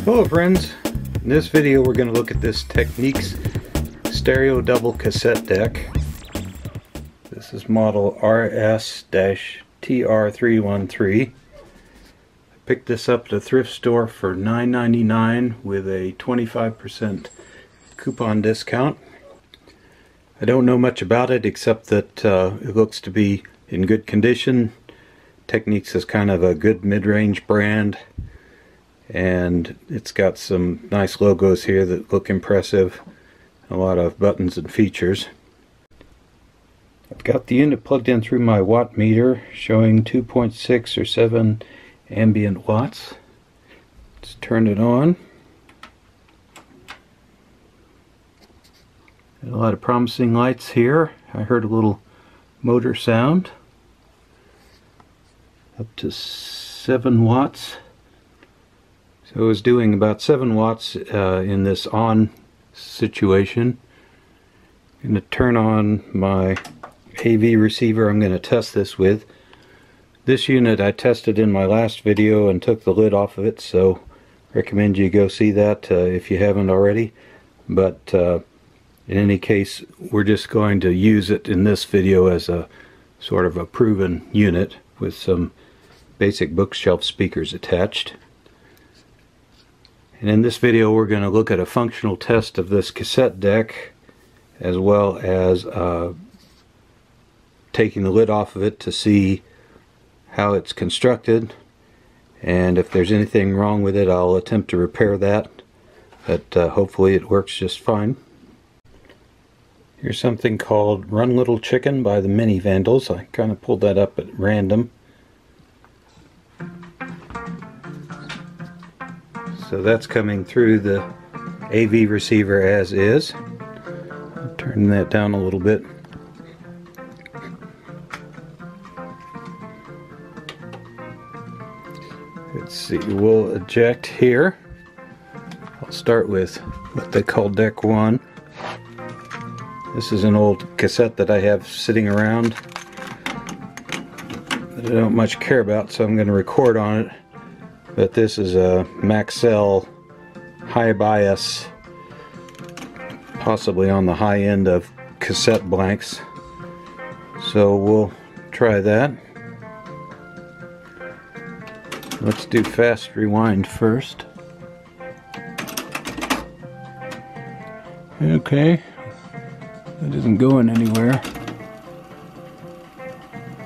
Hello friends, in this video we're going to look at this Technics stereo double cassette deck. This is model RS-TR313. I picked this up at a thrift store for $9.99 with a 25% coupon discount. I don't know much about it except that it looks to be in good condition. Technics is kind of a good mid-range brand, and it's got some nice logos here that look impressive, a lot of buttons and features. I've got the unit plugged in through my watt meter showing 2.6 or 7 ambient watts. Let's turn it on. Got a lot of promising lights here. I heard a little motor sound. Up to 7 watts. So it was doing about 7 watts in this on situation. I'm going to turn on my AV receiver I'm going to test this with. This unit I tested in my last video and took the lid off of it, so I recommend you go see that if you haven't already. But in any case, we're just going to use it in this video as a sort of a proven unit with some basic bookshelf speakers attached. And in this video we're going to look at a functional test of this cassette deck, as well as taking the lid off of it to see how it's constructed, and if there's anything wrong with it I'll attempt to repair that, but hopefully it works just fine. Here's something called Run Little Chicken by the Mini Vandals. I kind of pulled that up at random. So that's coming through the AV receiver as is. I'll turn that down a little bit. Let's see, we'll eject here. I'll start with what they call deck 1. This is an old cassette that I have sitting around that I don't much care about, so I'm going to record on it. But this is a Maxell high bias, possibly on the high end of cassette blanks. So we'll try that. Let's do fast rewind first. Okay, that isn't going anywhere.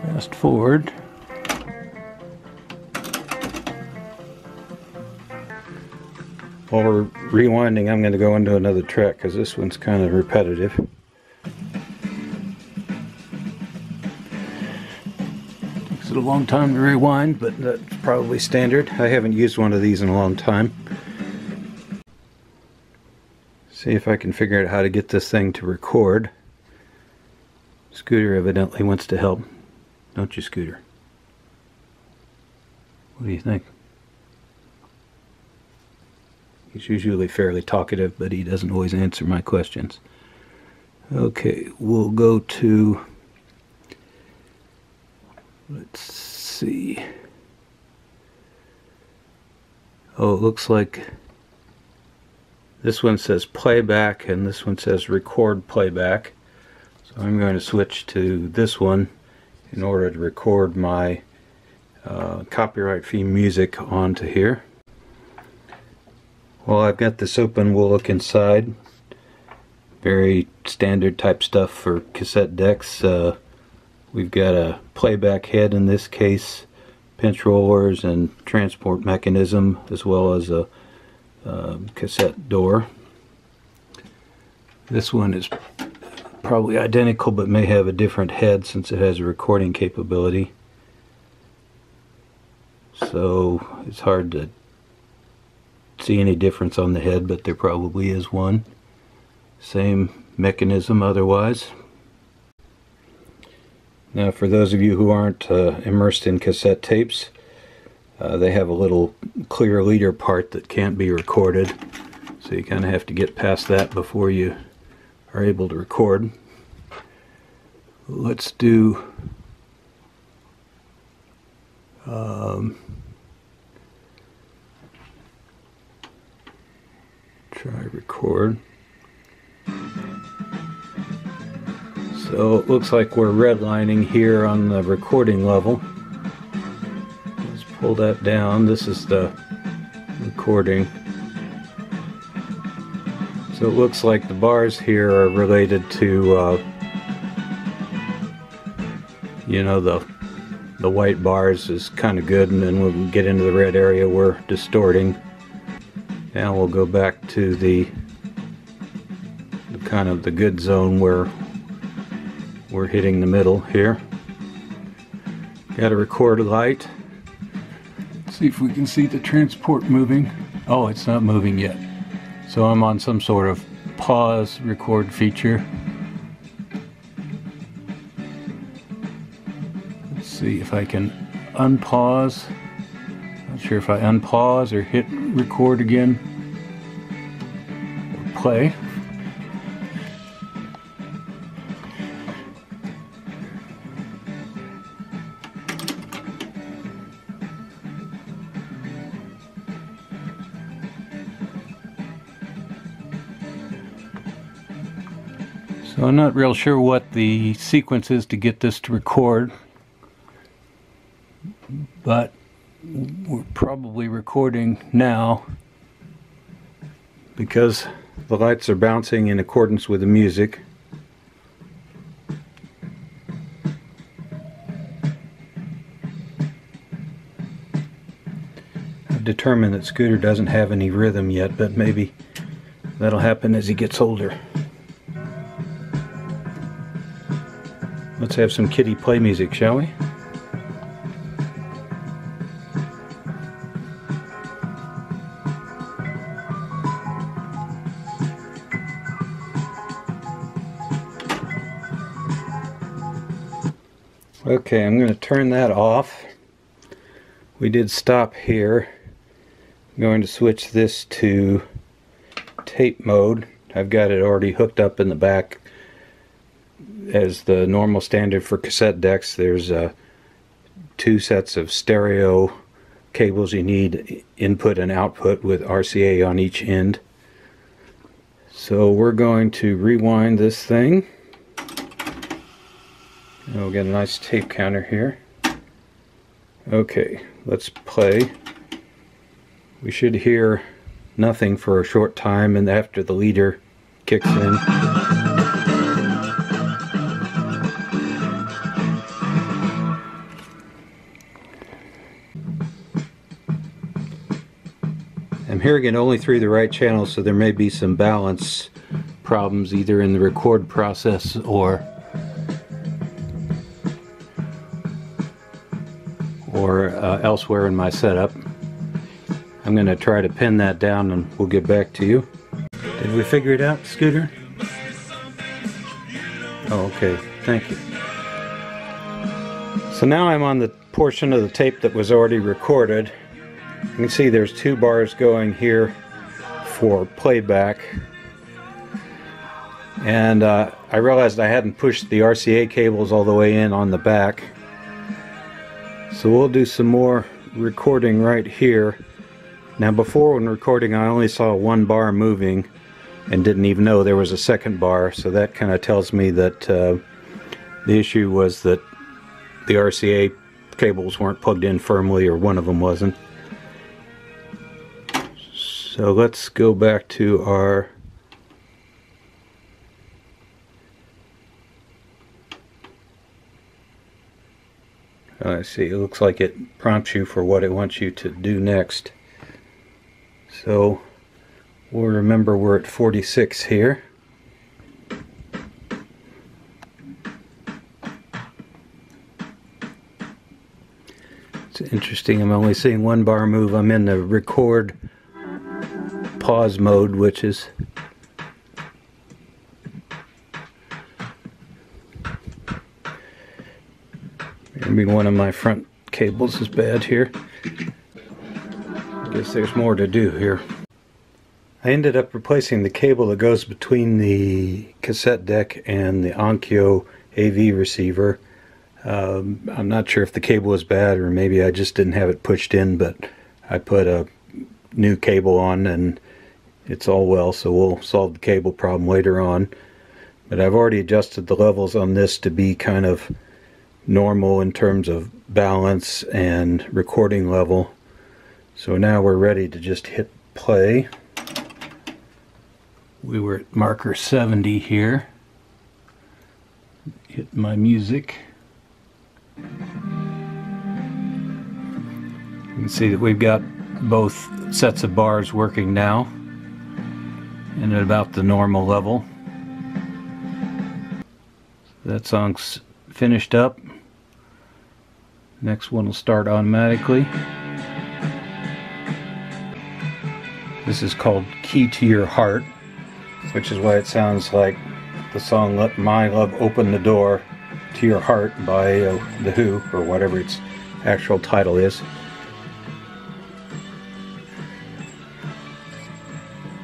Fast forward. While we're rewinding, I'm going to go into another track because this one's kind of repetitive. Takes it a long time to rewind, but that's probably standard. I haven't used one of these in a long time. See if I can figure out how to get this thing to record. Scooter evidently wants to help. Don't you, Scooter? What do you think? He's usually fairly talkative, but he doesn't always answer my questions. Okay, we'll go to, let's see. Oh, it looks like this one says playback and this one says record playback. So I'm going to switch to this one in order to record my copyright free music onto here. While I've got this open, we'll look inside. Very standard type stuff for cassette decks. We've got a playback head in this case, pinch rollers and transport mechanism, as well as a cassette door. This one is probably identical but may have a different head since it has a recording capability. So it's hard to see any difference on the head, but there probably is one. Same mechanism otherwise. Now, for those of you who aren't immersed in cassette tapes, they have a little clear leader part that can't be recorded, so you kind of have to get past that before you are able to record. Let's do Try record. So it looks like we're redlining here on the recording level. Let's pull that down. This is the recording. So it looks like the bars here are related to you know, the white bars is kind of good, and then when we get into the red area we're distorting. Now we'll go back to the kind of the good zone where we're hitting the middle here. Got a record light. See if we can see the transport moving. Oh, it's not moving yet. So I'm on some sort of pause record feature. Let's see if I can unpause. Not sure if I unpause or hit record again or play. So I'm not real sure what the sequence is to get this to record, but we're probably recording now because the lights are bouncing in accordance with the music. I've determined that Scooter doesn't have any rhythm yet, but maybe that'll happen as he gets older. Let's have some kiddie play music, shall we? Okay, I'm going to turn that off. We did stop here. I'm going to switch this to tape mode. I've got it already hooked up in the back. As the normal standard for cassette decks, there's 2 sets of stereo cables you need, input and output, with RCA on each end. So we're going to rewind this thing. And we'll get a nice tape counter here. Okay, let's play. We should hear nothing for a short time, and after the leader kicks in, I'm hearing it only through the right channel, so there may be some balance problems either in the record process or elsewhere in my setup. I'm going to try to pin that down and we'll get back to you. Did we figure it out, Scooter? Oh, okay. Thank you. So now I'm on the portion of the tape that was already recorded. You can see there's 2 bars going here for playback, and I realized I hadn't pushed the RCA cables all the way in on the back, so we'll do some more recording right here. Now, before, when recording, I only saw 1 bar moving and didn't even know there was a second bar, so that kind of tells me that the issue was that the RCA cables weren't plugged in firmly, or one of them wasn't. So let's go back to our I see, it looks like it prompts you for what it wants you to do next. So we'll remember we're at 46 here. It's interesting, I'm only seeing 1 bar move. I'm in the record pause mode, which is maybe one of my front cables is bad here. I guess there's more to do here. I ended up replacing the cable that goes between the cassette deck and the Onkyo AV receiver. I'm not sure if the cable was bad or maybe I just didn't have it pushed in, but I put a new cable on and it's all well, so we'll solve the cable problem later on. But I've already adjusted the levels on this to be kind of normal in terms of balance and recording level. So now we're ready to just hit play. We were at marker 70 here. Hit my music. You can see that we've got both sets of bars working now and at about the normal level. That song's finished up. Next one will start automatically. This is called Key to Your Heart, which is why it sounds like the song Let My Love Open the Door to Your Heart by The Who, or whatever its actual title is.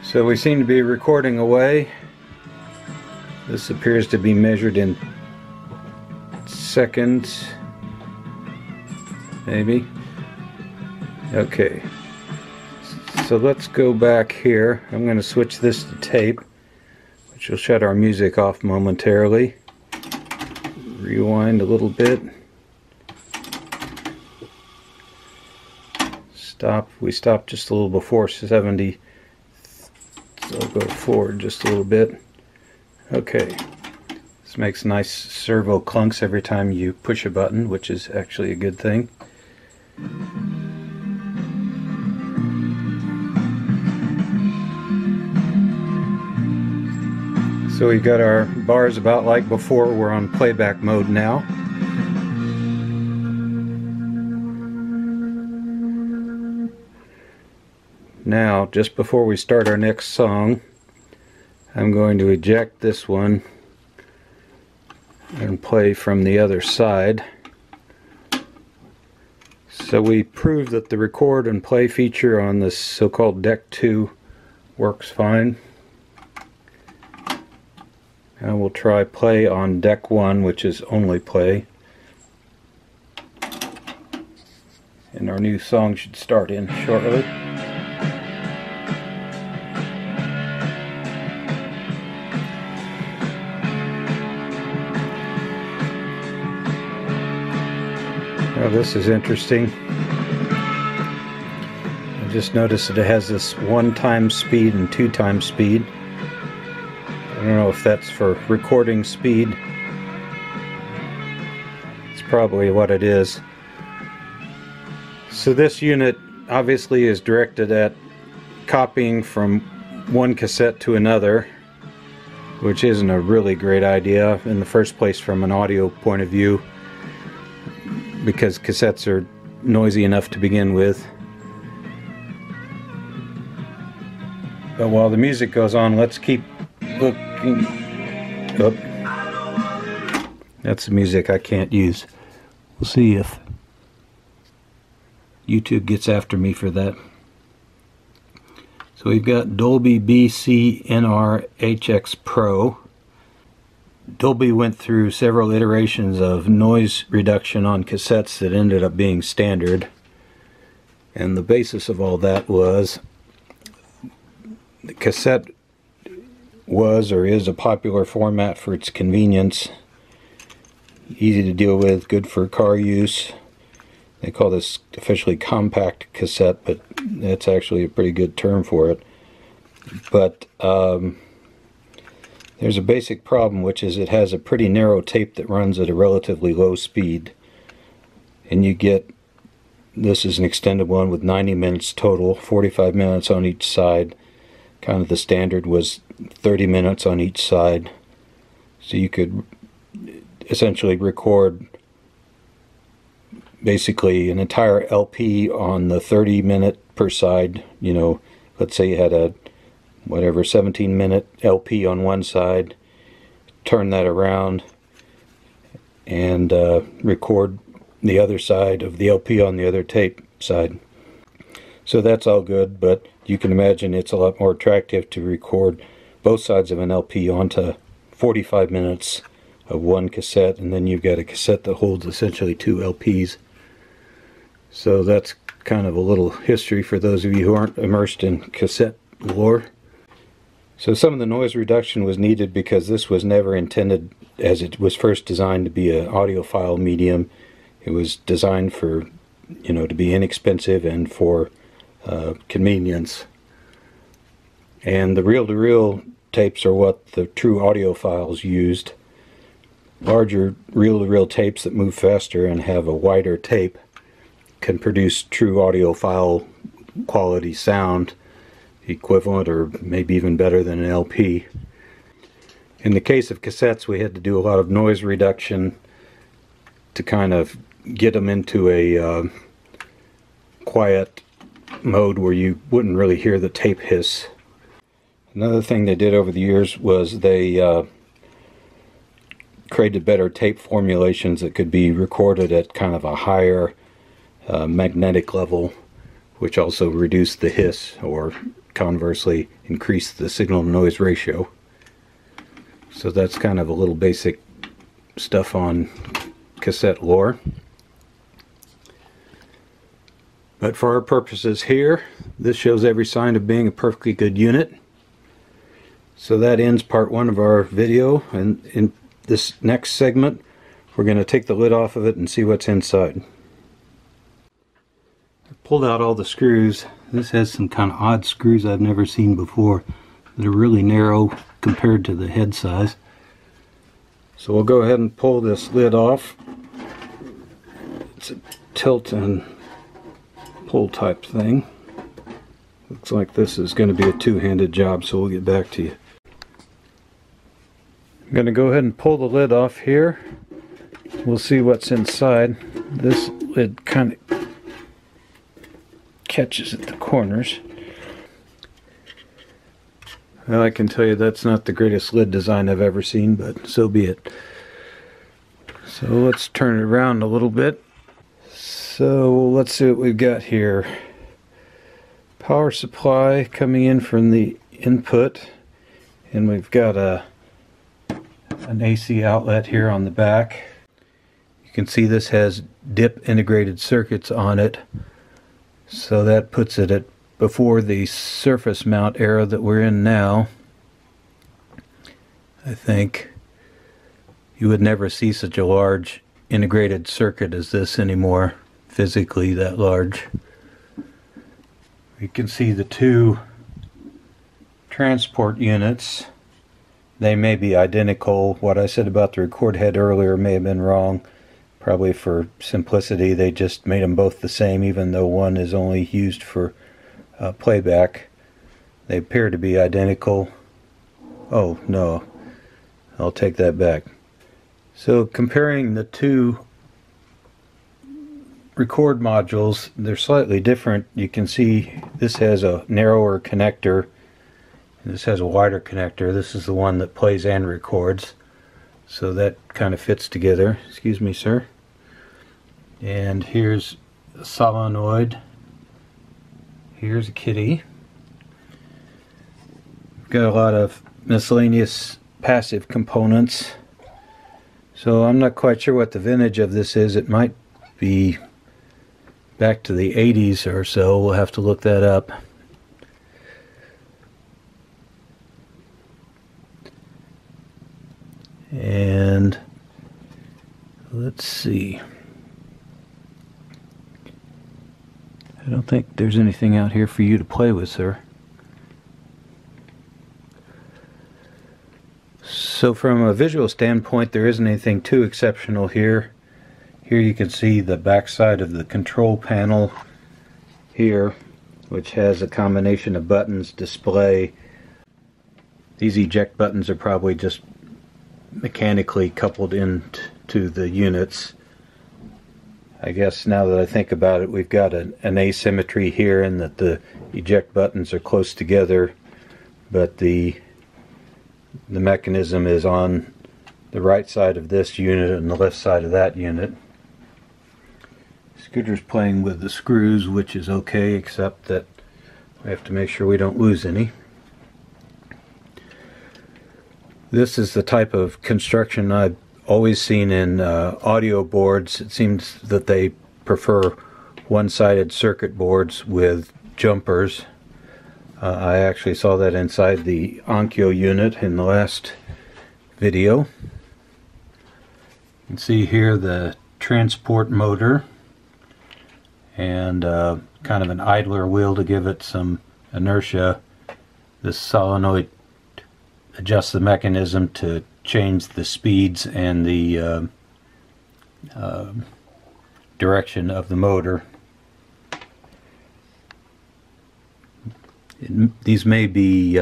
So we seem to be recording away. This appears to be measured in seconds, maybe. Okay. So let's go back here. I'm going to switch this to tape, which will shut our music off momentarily. Rewind a little bit. Stop. We stopped just a little before 70. So I'll go forward just a little bit. Okay. This makes nice servo clunks every time you push a button, which is actually a good thing. So we've got our bars about like before. We're on playback mode now. Now, just before we start our next song, I'm going to eject this one and play from the other side. So we proved that the record and play feature on this so-called Deck 2 works fine. And we'll try play on Deck 1, which is only play. And our new song should start in shortly. Now this is interesting. I just noticed that it has this 1x speed and 2x speed. I don't know if that's for recording speed. It's probably what it is. So this unit obviously is directed at copying from one cassette to another, which isn't a really great idea in the first place from an audio point of view, because cassettes are noisy enough to begin with. But while the music goes on, let's keep looking. Oh, that's the music I can't use. We'll see if YouTube gets after me for that. So we've got Dolby BC-NR HX Pro. Dolby went through several iterations of noise reduction on cassettes that ended up being standard. And the basis of all that was the cassette was or is a popular format for its convenience. Easy to deal with, good for car use. They call this officially compact cassette, but that's actually a pretty good term for it. But there's a basic problem, which is it has a pretty narrow tape that runs at a relatively low speed. And you get, this is an extended one with 90 minutes total, 45 minutes on each side. Kind of the standard was 30 minutes on each side. So you could essentially record basically an entire LP on the 30-minute per side. You know, let's say you had a whatever 17-minute LP on one side, turn that around and record the other side of the LP on the other tape side. So that's all good, but you can imagine it's a lot more attractive to record both sides of an LP onto 45 minutes of one cassette, and then you've got a cassette that holds essentially two LPs. So that's kind of a little history for those of you who aren't immersed in cassette lore. So some of the noise reduction was needed because this was never intended, as it was first designed, to be an audiophile medium. It was designed for, to be inexpensive and for convenience. And the reel-to-reel tapes are what the true audiophiles used. Larger reel-to-reel tapes that move faster and have a wider tape can produce true audiophile quality sound, equivalent or maybe even better than an LP. In the case of cassettes, we had to do a lot of noise reduction to kind of get them into a quiet mode where you wouldn't really hear the tape hiss. Another thing they did over the years was they created better tape formulations that could be recorded at kind of a higher magnetic level, which also reduced the hiss, or conversely increased the signal to noise ratio. So that's kind of a little basic stuff on cassette lore. But for our purposes here, this shows every sign of being a perfectly good unit. So that ends part 1 of our video, and in this next segment we're going to take the lid off of it and see what's inside. I pulled out all the screws. This has some kind of odd screws I've never seen before that are really narrow compared to the head size. So we'll go ahead and pull this lid off. It's a tilt and pull type thing. Looks like this is going to be a two-handed job, so we'll get back to you. I'm going to go ahead and pull the lid off here. We'll see what's inside. This lid kind of catches at the corners. Well, I can tell you that's not the greatest lid design I've ever seen, but so be it. So let's turn it around a little bit. So let's see what we've got here. Power supply coming in from the input, and we've got an AC outlet here on the back. You can see this has DIP integrated circuits on it, so that puts it at before the surface mount era that we're in now. I think you would never see such a large integrated circuit as this anymore, physically that large. You can see the two transport units. They may be identical. What I said about the record head earlier may have been wrong. Probably for simplicity they just made them both the same, even though one is only used for playback. They appear to be identical. Oh no, I'll take that back. So comparing the two record modules, they're slightly different. You can see this has a narrower connector and this has a wider connector. This is the one that plays and records, so that kind of fits together. Excuse me, sir. And here's a solenoid. Here's a kitty. We've got a lot of miscellaneous passive components. So I'm not quite sure what the vintage of this is. It might be back to the 80s or so. We'll have to look that up. And let's see. I don't think there's anything out here for you to play with, sir. So from a visual standpoint, there isn't anything too exceptional here. Here you can see the backside of the control panel here, which has a combination of buttons, display. These eject buttons are probably just mechanically coupled into the units. I guess now that I think about it, we've got an asymmetry here in that the eject buttons are close together, but the mechanism is on the right side of this unit and the left side of that unit. Scooter's playing with the screws, which is okay, except that we have to make sure we don't lose any. This is the type of construction I've always seen in audio boards. It seems that they prefer one-sided circuit boards with jumpers. I actually saw that inside the Onkyo unit in the last video. You can see here the transport motor and kind of an idler wheel to give it some inertia. This solenoid adjusts the mechanism to change the speeds and the direction of the motor. These may be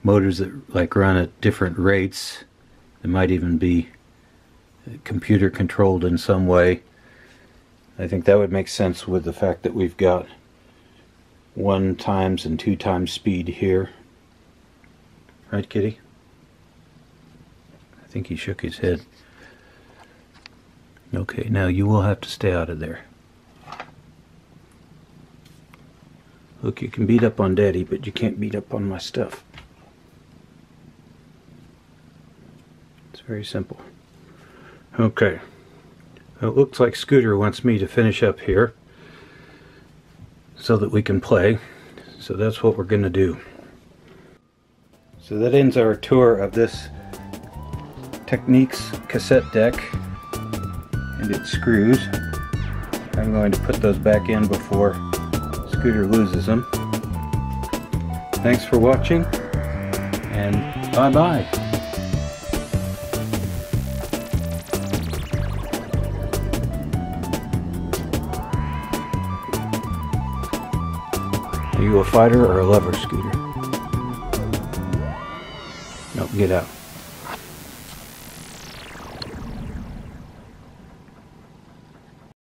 motors that like run at different rates. They might even be computer controlled in some way. I think that would make sense with the fact that we've got 1 times and 2 times speed here. Right, Kitty? I think he shook his head. Okay, now you will have to stay out of there. Look, you can beat up on Daddy, but you can't beat up on my stuff. It's very simple. Okay. Well, it looks like Scooter wants me to finish up here so that we can play. So that's what we're going to do. So that ends our tour of this Technics cassette deck and its screws. I'm going to put those back in before Scooter loses them. Thanks for watching, and bye-bye. Are you a fighter or a lover, Scooter? No, get out.